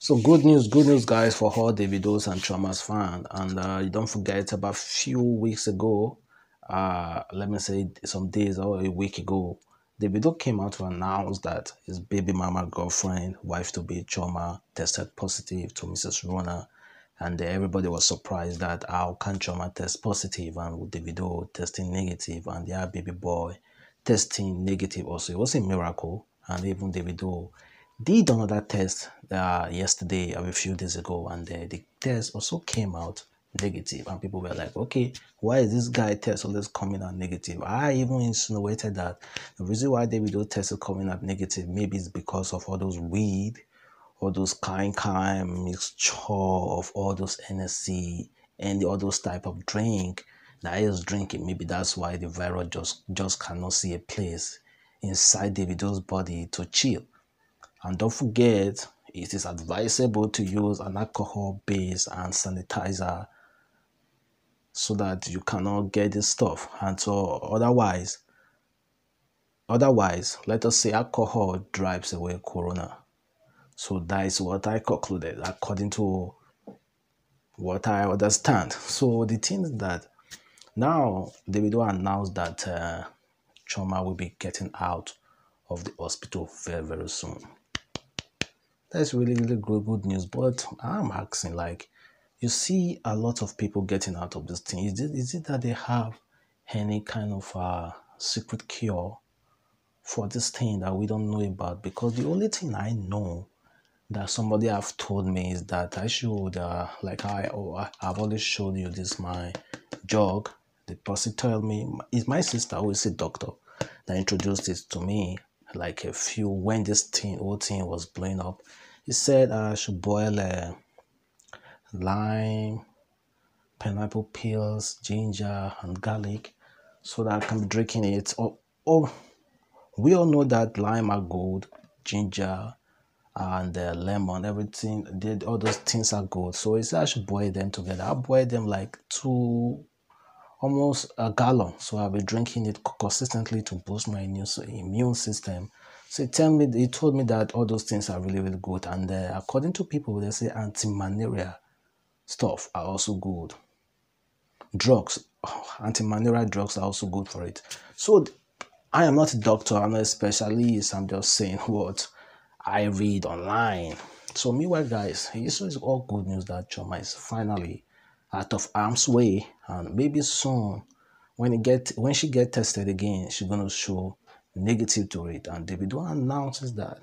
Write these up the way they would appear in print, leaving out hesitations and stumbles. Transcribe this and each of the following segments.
So good news, guys, for all Davido's and Chioma's fan. And you don't forget, about a few weeks ago, let me say some days or a week ago, Davido came out to announce that his baby mama girlfriend, wife-to-be Chioma, tested positive to Mrs. Runa. And everybody was surprised that how can Chioma test positive and with Davido testing negative and their baby boy testing negative also. It was a miracle. And even Davido did another test yesterday or a few days ago, and the test also came out negative, and people were like, okay, why is this guy test always coming out negative? I even insinuated that the reason why Davido test is coming out negative maybe it's because of all those weed, all those kind mixture of all those NSC and all those type of drink that he is drinking. Maybe that's why the virus just cannot see a place inside Davido's body to chill. And don't forget, it is advisable to use an alcohol-based hand sanitizer so that you cannot get this stuff. And so otherwise, let us say alcohol drives away corona. So that is what I concluded, according to what I understand. So the thing is that now Davido announced that Chioma will be getting out of the hospital very, very soon. That's really good news. But I'm asking, like, you see a lot of people getting out of this thing. Is it that they have any kind of secret cure for this thing that we don't know about? Because the only thing I know that somebody have told me is that I should, like I've always showed you this, my jog. The person told me, it's my sister who is a doctor that introduced it to me, like when this whole thing was blowing up. He said I should boil lime, pineapple peels, ginger, and garlic so that I can be drinking it. We all know that lime are good, ginger and lemon, everything, all those things are good. So he said I should boil them together. I boil them like almost a gallon. So I'll be drinking it consistently to boost my immune system. So he told me that all those things are really good. And according to people, they say anti-malaria stuff are also good. Drugs, anti-malaria drugs are also good for it. So I am not a doctor, I'm not a specialist. I'm just saying what I read online. So meanwhile, guys, this is all good news that Chioma is finally out of harm's way, and maybe soon when she get tested again, she's gonna show negative to it. And Davido announces that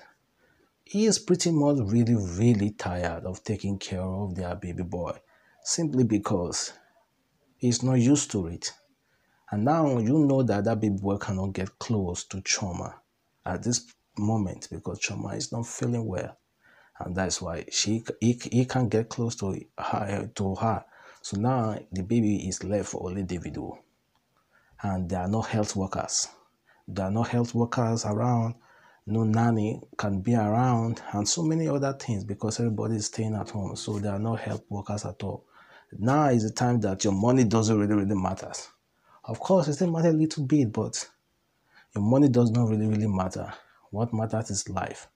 he is pretty much really tired of taking care of their baby boy, simply because he's not used to it. And now you know that baby boy cannot get close to Chioma at this moment because Chioma is not feeling well, and that's why he can't get close to her. So now the baby is left for only Davido, and there are no health workers. There are no health workers around. No nanny can be around, and so many other things because everybody is staying at home. So there are no health workers at all. Now is the time that your money doesn't really matter. Of course, it still matters a little bit, but your money does not really matter. What matters is life.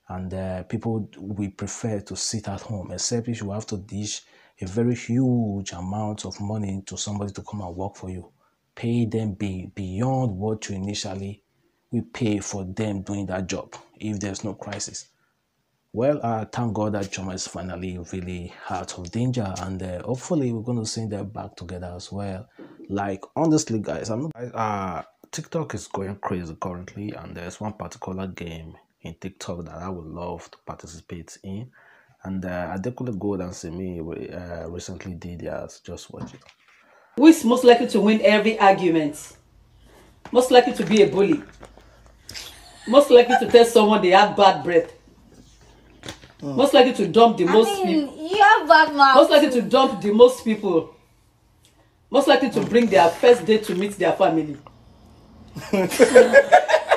And people will prefer to sit at home, except if you have to dish a very huge amount of money to somebody to come and work for you. Pay them beyond what you initially will pay for them doing that job if there's no crisis. Well, thank God that Chioma is finally really out of danger, and hopefully we're going to see them back together as well. Like, honestly, guys, TikTok is going crazy currently, and there's one particular game in TikTok that I would love to participate in. And Adekunle Gold and Simi recently did theirs. Just watch it. Who is most likely to win every argument? Most likely to be a bully? Most likely to tell someone they have bad breath? Most likely to dump the most people? You have bad mouth. Most likely to dump the most people? Most likely to bring their first date to meet their family?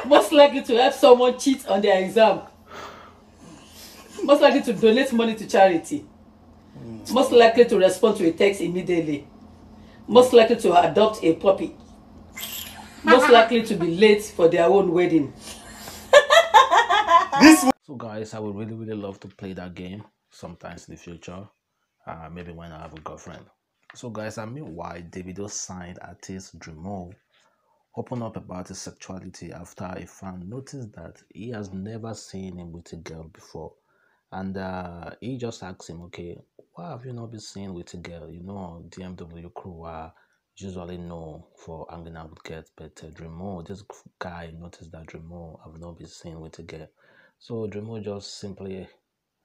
Most likely to help someone cheat on their exam? Most likely to donate money to charity? Most likely to respond to a text immediately? Most likely to adopt a puppy? Most likely to be late for their own wedding? So So guys, I would really love to play that game sometimes in the future. Maybe when I have a girlfriend. So guys, meanwhile, Davido signed artist Dremo open up about his sexuality after a fan noticed that he has never seen him with a girl before. And he just asked him, okay, why have you not been seen with a girl? You know, DMW crew are usually known for hanging out with girls, but Dremo, this guy noticed that Dremo have not been seen with a girl. So Dremo just simply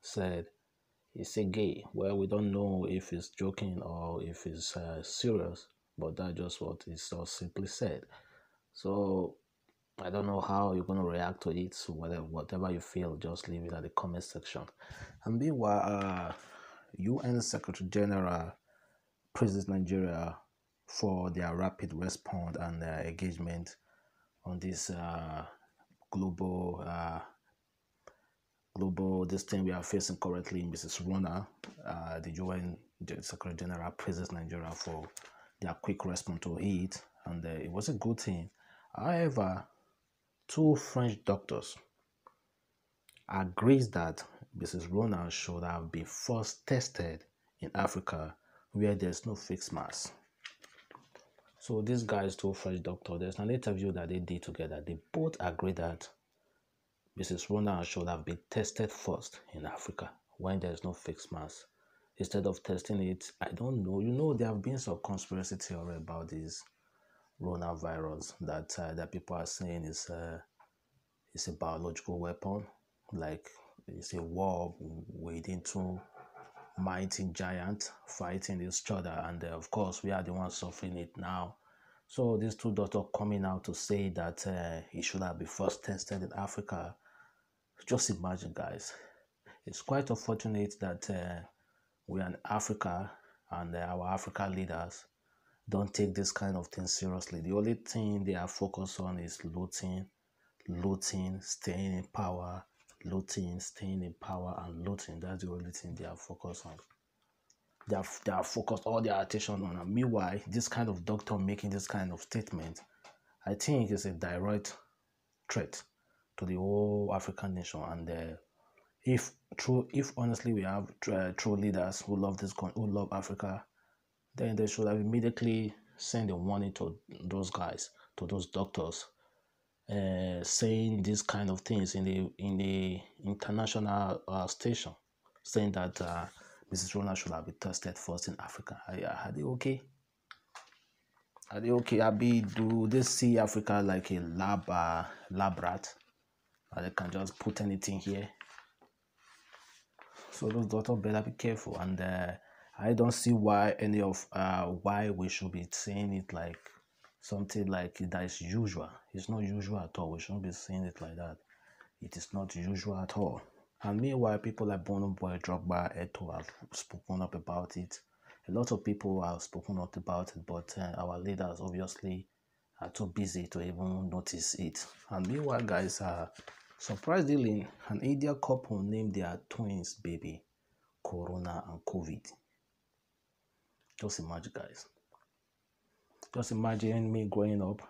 said, he's a gay. Well, we don't know if he's joking or if he's serious, but that's just what he so simply said. So I don't know how you're going to react to it. So whatever you feel, just leave it at the comment section. And meanwhile, UN Secretary General praises Nigeria for their rapid response and their engagement on this global this thing we are facing currently. Mrs. Runa, the UN Secretary General, praises Nigeria for their quick response to it, and it was a good thing. However, two French doctors agrees that Mrs. Runa should have been first tested in Africa where there's no fixed mask. So these guys, two French doctors, there's an interview that they did together. They both agree that Mrs. Runa should have been tested first in Africa when there's no fixed mask. Instead of testing it, I don't know. You know, there have been some conspiracy theory about this coronavirus that people are saying is a biological weapon, like it's a war within two mighty giants fighting each other, and of course we are the ones suffering it now. So these two doctors coming out to say that it should have been first tested in Africa. Just imagine, guys. It's quite unfortunate that we are in Africa and our African leaders don't take this kind of thing seriously. The only thing they are focused on is looting, staying in power, looting, staying in power, and looting. That's the only thing they are focused on. They are focused all their attention on. And meanwhile, this kind of doctor making this kind of statement, I think is a direct threat to the whole African nation. And if honestly we have true leaders who love who love Africa, then they should have immediately sent a warning to those guys, to those doctors, saying these kind of things in the international station, saying that Mrs. Rona should have been tested first in Africa. Are they okay? Are they okay? Do they see Africa like a lab rat? Or they can just put anything here? So those doctors better be careful. And I don't see why why we should be saying it like something like that is usual. It's not usual at all. We shouldn't be saying it like that. It is not usual at all. And meanwhile, people like Bono Boy, Drogba, Eto have spoken up about it. A lot of people have spoken up about it, but our leaders obviously are too busy to even notice it. And meanwhile, guys, surprisingly, an Indian couple named their twins baby Corona and COVID. Just imagine, guys. Just imagine me growing up,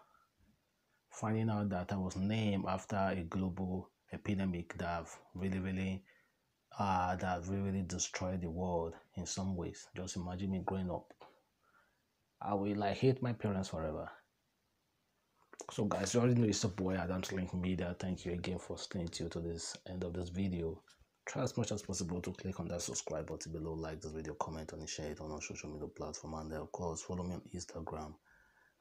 finding out that I was named after a global epidemic that really destroyed the world in some ways. Just imagine me growing up. I will hate my parents forever. So guys, you already know it's a boy Adamslink Media. Thank you again for staying tuned to this end of this video. Try as much as possible to click on that subscribe button below, like this video, comment on it, share it on our social media platform, and of course follow me on Instagram,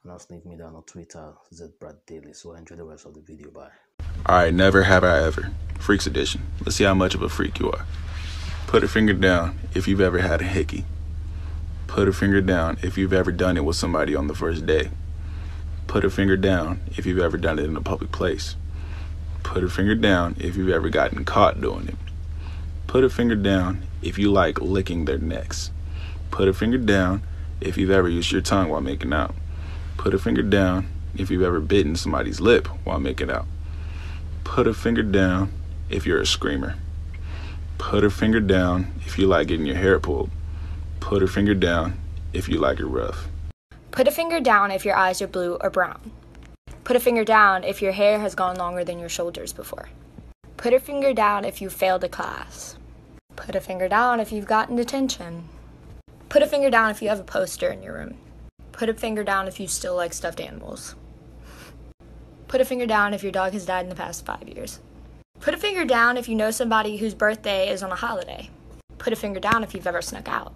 Adamslink Media, on Twitter, ZBrad Daily. So enjoy the rest of the video. Bye. Alright, never have I ever. Freaks edition. Let's see how much of a freak you are. Put a finger down if you've ever had a hickey. Put a finger down if you've ever done it with somebody on the first day. Put a finger down if you've ever done it in a public place. Put a finger down if you've ever gotten caught doing it. Put a finger down if you like licking their necks. Put a finger down if you've ever used your tongue while making out. Put a finger down if you've ever bitten somebody's lip while making out. Put a finger down if you're a screamer. Put a finger down if you like getting your hair pulled. Put a finger down if you like it rough. Put a finger down if your eyes are blue or brown. Put a finger down if your hair has gone longer than your shoulders before. Put a finger down if you failed a class. Put a finger down if you've gotten detention. Put a finger down if you have a poster in your room. Put a finger down if you still like stuffed animals. Put a finger down if your dog has died in the past 5 years. Put a finger down if you know somebody whose birthday is on a holiday. Put a finger down if you've ever snuck out.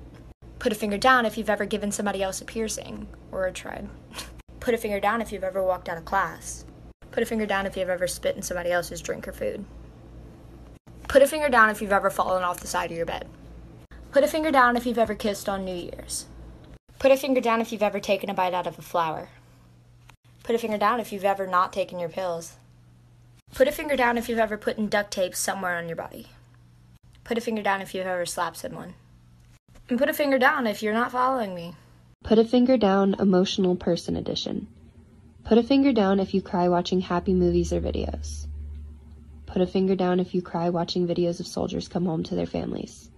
Put a finger down if you've ever given somebody else a piercing or a tread. Put a finger down if you've ever walked out of class. Put a finger down if you've ever spit in somebody else's drink or food. Put a finger down if you've ever fallen off the side of your bed. Put a finger down if you've ever kissed on New Year's. Put a finger down if you've ever taken a bite out of a flower. Put a finger down if you've ever not taken your pills. Put a finger down if you've ever put in duct tape somewhere on your body. Put a finger down if you've ever slapped someone. And put a finger down if you're not following me. Put a finger down, emotional person edition. Put a finger down if you cry watching happy movies or videos. Put a finger down if you cry watching videos of soldiers come home to their families.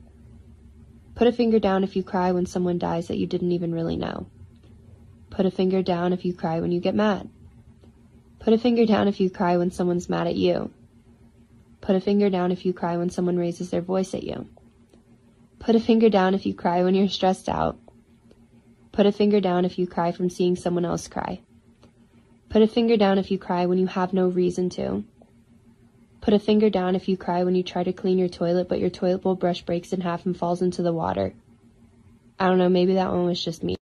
Put a finger down if you cry when someone dies that you didn't even really know. Put a finger down if you cry when you get mad. Put a finger down if you cry when someone's mad at you. Put a finger down if you cry when someone raises their voice at you. Put a finger down if you cry when you're stressed out. Put a finger down if you cry from seeing someone else cry. Put a finger down if you cry when you have no reason to. Put a finger down if you cry when you try to clean your toilet but your toilet bowl brush breaks in half and falls into the water. I don't know, maybe that one was just me.